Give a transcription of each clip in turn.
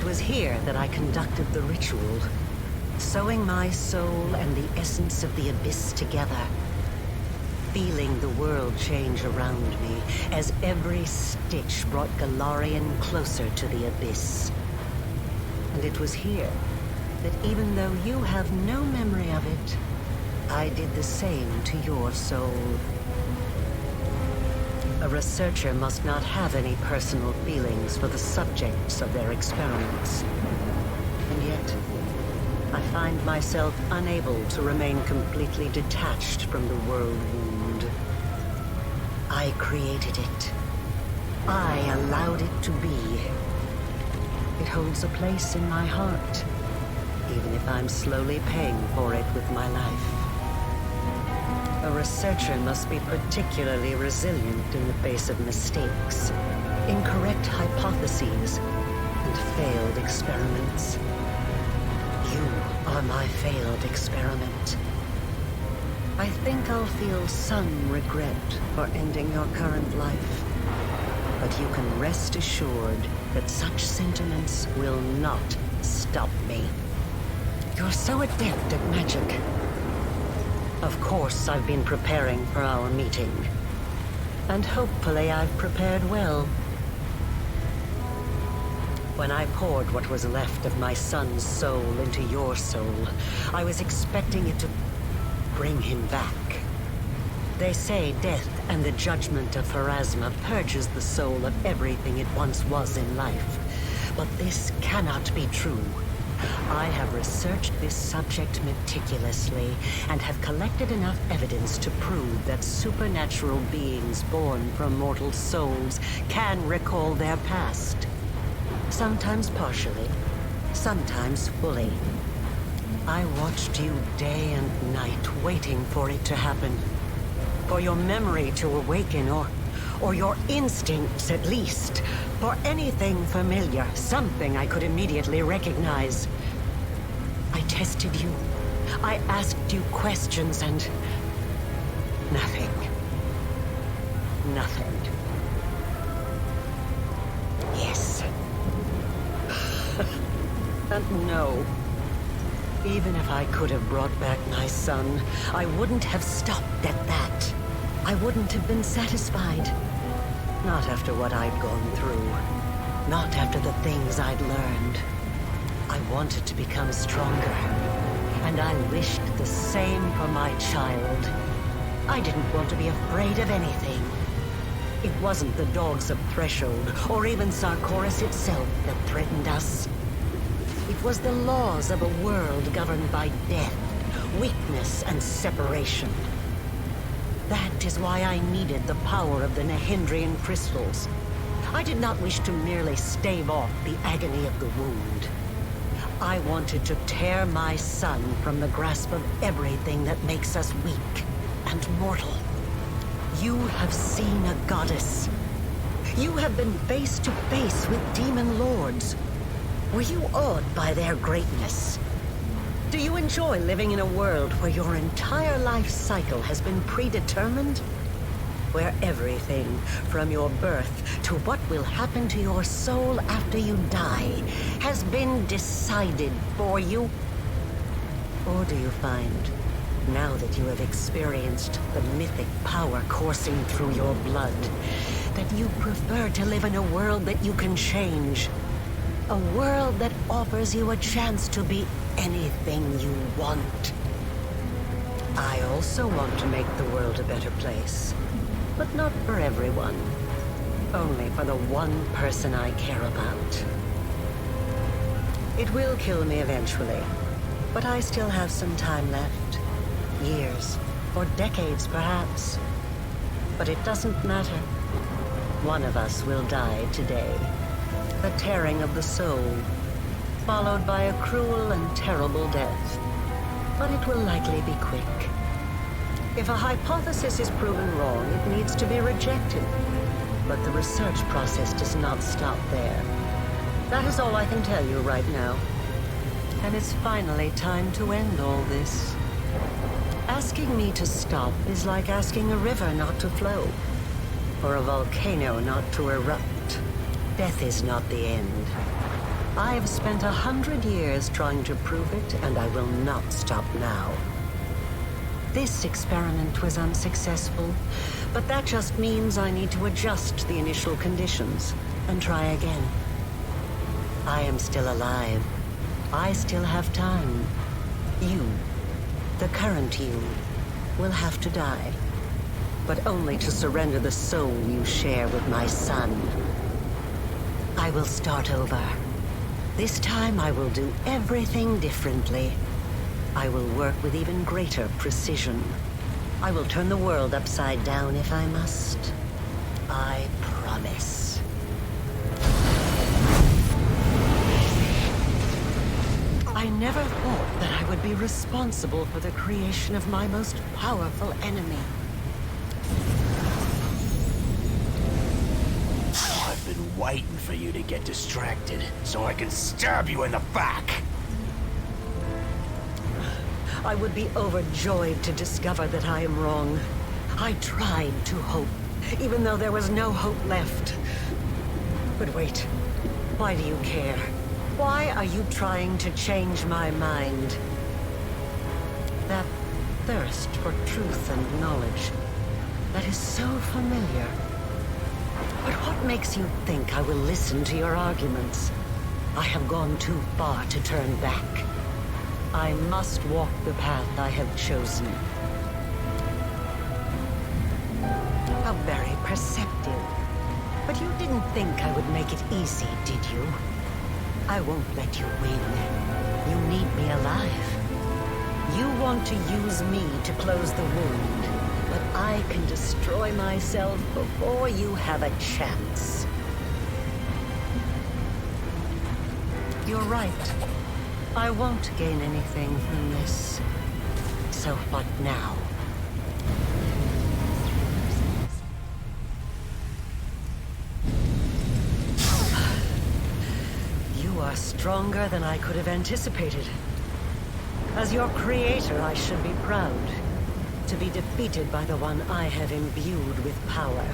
was here that I conducted the ritual, sewing my soul and the essence of the abyss together, feeling the world change around me as every stitch brought Galarian closer to the abyss. And it was here that even though you have no memory of it, I did the same to your soul. A researcher must not have any personal feelings for the subjects of their experiments. And yet, I find myself unable to remain completely detached from the world wound. I created it. I allowed it to be. It holds a place in my heart, even if I'm slowly paying for it with my life. A researcher must be particularly resilient in the face of mistakes, incorrect hypotheses, and failed experiments. You are my failed experiment. I think I'll feel some regret for ending your current life, but you can rest assured that such sentiments will not stop me. You're so adept at magic. Of course, I've been preparing for our meeting. And hopefully I've prepared well. When I poured what was left of my son's soul into your soul, I was expecting it to bring him back. They say death and the judgment of Pharasma purges the soul of everything it once was in life. But this cannot be true. I have researched this subject meticulously and have collected enough evidence to prove that supernatural beings born from mortal souls can recall their past. Sometimes partially, sometimes fully. I watched you day and night waiting for it to happen. For your memory to awaken, or your instincts at least. For anything familiar, something I could immediately recognize. I tested you. I asked you questions and... nothing. Nothing. Yes. And no. Even if I could have brought back my son, I wouldn't have stopped at that. I wouldn't have been satisfied. Not after what I'd gone through. Not after the things I'd learned. I wanted to become stronger. And I wished the same for my child. I didn't want to be afraid of anything. It wasn't the dogs of Threshold, or even Sarkoris itself, that threatened us. It was the laws of a world governed by death, weakness, and separation. That is why I needed the power of the Nehindrian crystals. I did not wish to merely stave off the agony of the wound. I wanted to tear my son from the grasp of everything that makes us weak and mortal. You have seen a goddess. You have been face to face with demon lords. Were you awed by their greatness? Do you enjoy living in a world where your entire life cycle has been predetermined? Where everything, from your birth to what will happen to your soul after you die, has been decided for you? Or do you find, now that you have experienced the mythic power coursing through your blood, that you prefer to live in a world that you can change? A world that offers you a chance to be anything you want. I also want to make the world a better place. But not for everyone. Only for the one person I care about. It will kill me eventually, but I still have some time left. Years, or decades perhaps. But it doesn't matter. One of us will die today. The tearing of the soul, followed by a cruel and terrible death. But it will likely be quick. If a hypothesis is proven wrong, it needs to be rejected. But the research process does not stop there. That is all I can tell you right now. And it's finally time to end all this. Asking me to stop is like asking a river not to flow, or a volcano not to erupt. Death is not the end, I've spent 100 years trying to prove it, and I will not stop now. This experiment was unsuccessful, but that just means I need to adjust the initial conditions and try again. I am still alive. I still have time. You, the current you, will have to die, but only to surrender the soul you share with my son. I will start over. This time I will do everything differently. I will work with even greater precision. I will turn the world upside down if I must. I promise. I never thought that I would be responsible for the creation of my most powerful enemy. I've been waiting for you to get distracted, so I can stab you in the back! I would be overjoyed to discover that I am wrong. I tried to hope, even though there was no hope left. But wait, why do you care? Why are you trying to change my mind? That thirst for truth and knowledge, that is so familiar. But what makes you think I will listen to your arguments? I have gone too far to turn back. I must walk the path I have chosen. How very perceptive. But you didn't think I would make it easy, did you? I won't let you win. You need me alive. You want to use me to close the wound, but I can destroy myself before you have a chance. You're right. I won't gain anything from this. So what now? You are stronger than I could have anticipated. As your creator, I should be proud to be defeated by the one I have imbued with power.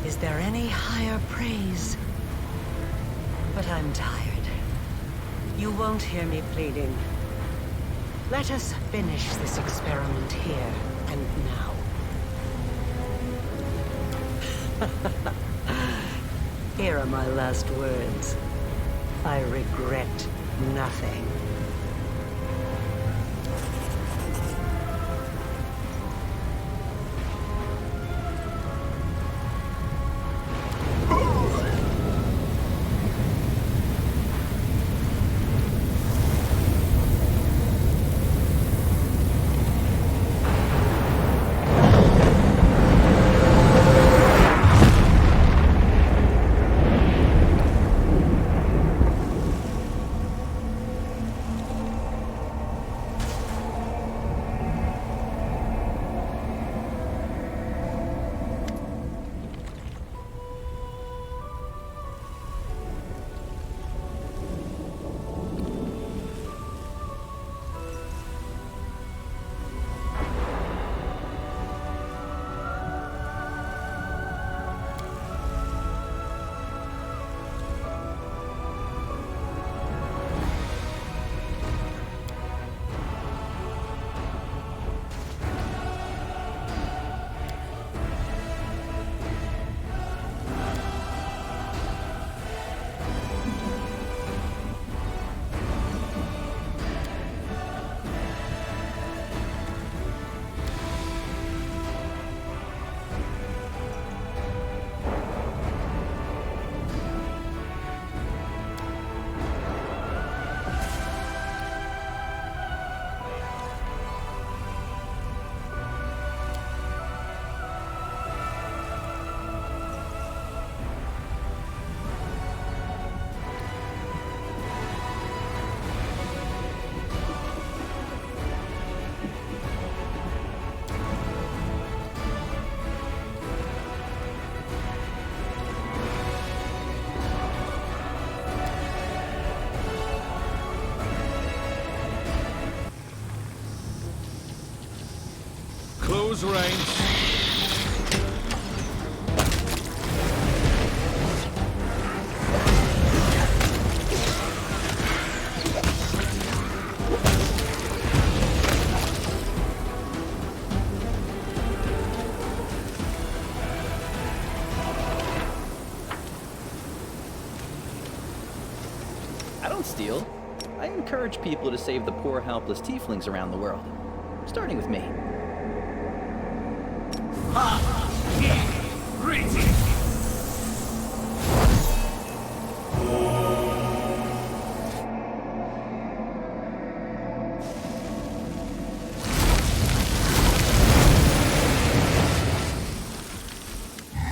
Is there any higher praise? But I'm tired. You won't hear me pleading. Let us finish this experiment here and now. Here are my last words. I regret nothing. Close range. I don't steal. I encourage people to save the poor, helpless tieflings around the world. Starting with me.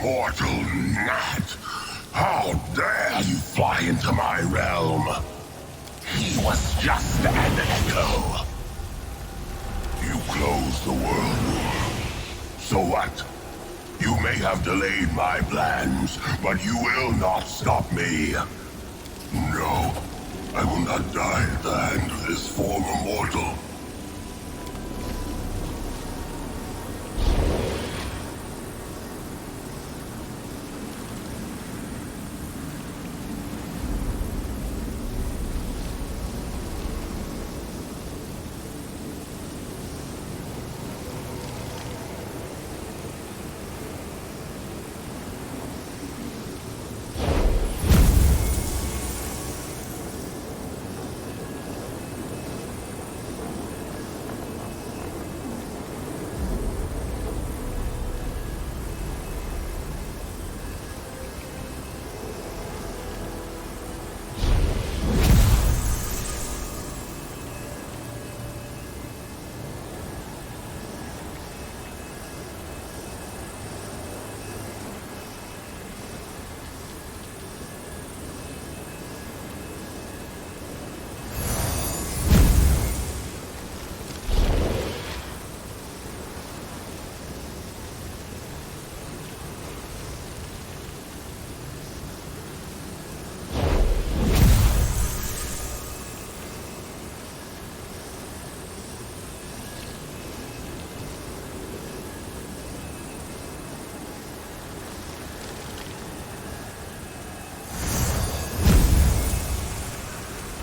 Mortal gnat! How dare you fly into my realm! He was just an echo. You closed the world. So what? You may have delayed my plans, but you will not stop me. No, I will not die at the hand of this former mortal.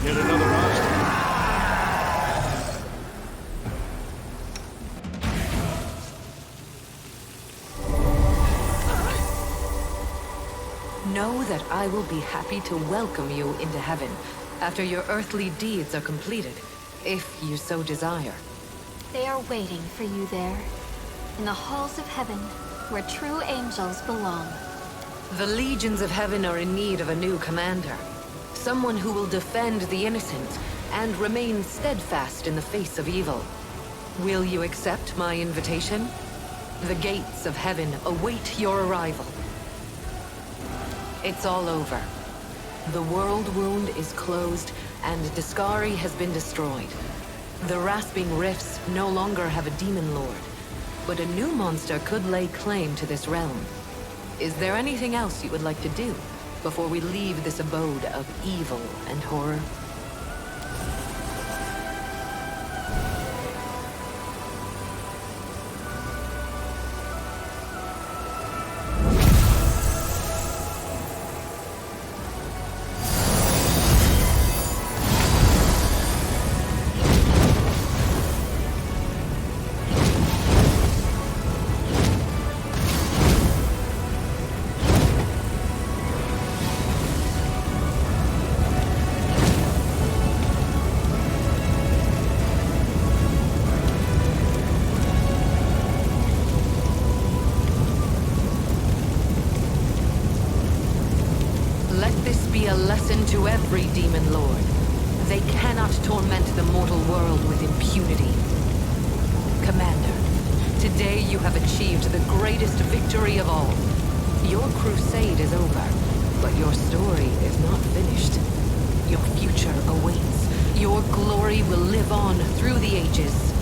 Yet another obstacle. Know that I will be happy to welcome you into heaven after your earthly deeds are completed, if you so desire. They are waiting for you there, in the halls of heaven, where true angels belong. The legions of heaven are in need of a new commander. Someone who will defend the innocent and remain steadfast in the face of evil. Will you accept my invitation? The gates of heaven await your arrival. It's all over. The world wound is closed, and Discari has been destroyed. The rasping rifts no longer have a demon lord, but a new monster could lay claim to this realm. Is there anything else you would like to do before we leave this abode of evil and horror? A lesson to every demon lord. They cannot torment the mortal world with impunity. Commander, today you have achieved the greatest victory of all. Your crusade is over, but your story is not finished. Your future awaits. Your glory will live on through the ages.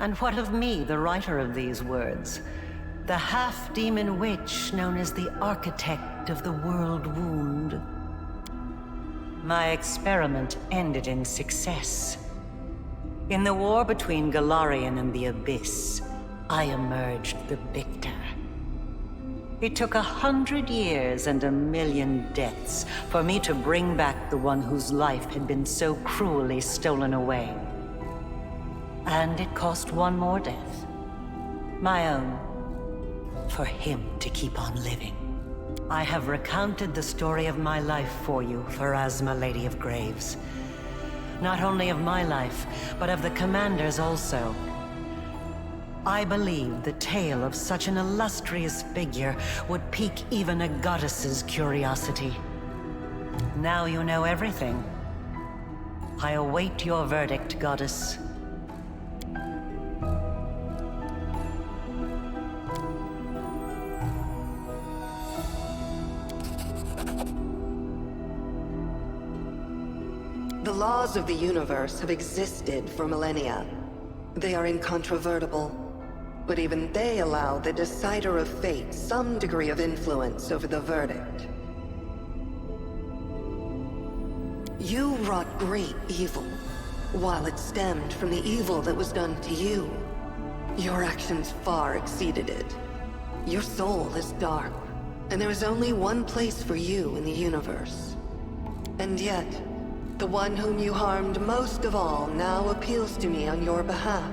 And what of me, the writer of these words? The half-demon witch known as the architect of the world wound. My experiment ended in success. In the war between Galarian and the Abyss, I emerged the victor. It took 100 years and 1,000,000 deaths for me to bring back the one whose life had been so cruelly stolen away. And it cost one more death. My own. For him to keep on living. I have recounted the story of my life for you, Pharasma, Lady of Graves. Not only of my life, but of the Commander's also. I believe the tale of such an illustrious figure would pique even a goddess's curiosity. Now you know everything. I await your verdict, Goddess. The laws of the universe have existed for millennia. They are incontrovertible, but even they allow the decider of fate some degree of influence over the verdict. You wrought great evil, while it stemmed from the evil that was done to you. Your actions far exceeded it. Your soul is dark, and there is only one place for you in the universe. And yet, the one whom you harmed most of all now appeals to me on your behalf.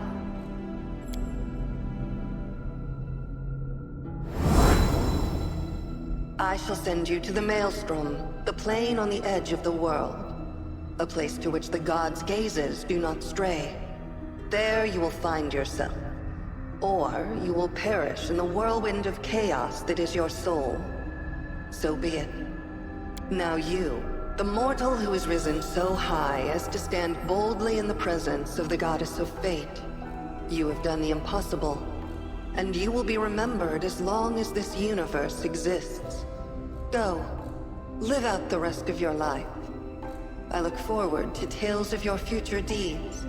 I shall send you to the Maelstrom, the plane on the edge of the world. A place to which the gods' gazes do not stray. There you will find yourself. Or you will perish in the whirlwind of chaos that is your soul. So be it. Now you, the mortal who has risen so high as to stand boldly in the presence of the goddess of fate. You have done the impossible, and you will be remembered as long as this universe exists. Go, live out the rest of your life. I look forward to tales of your future deeds.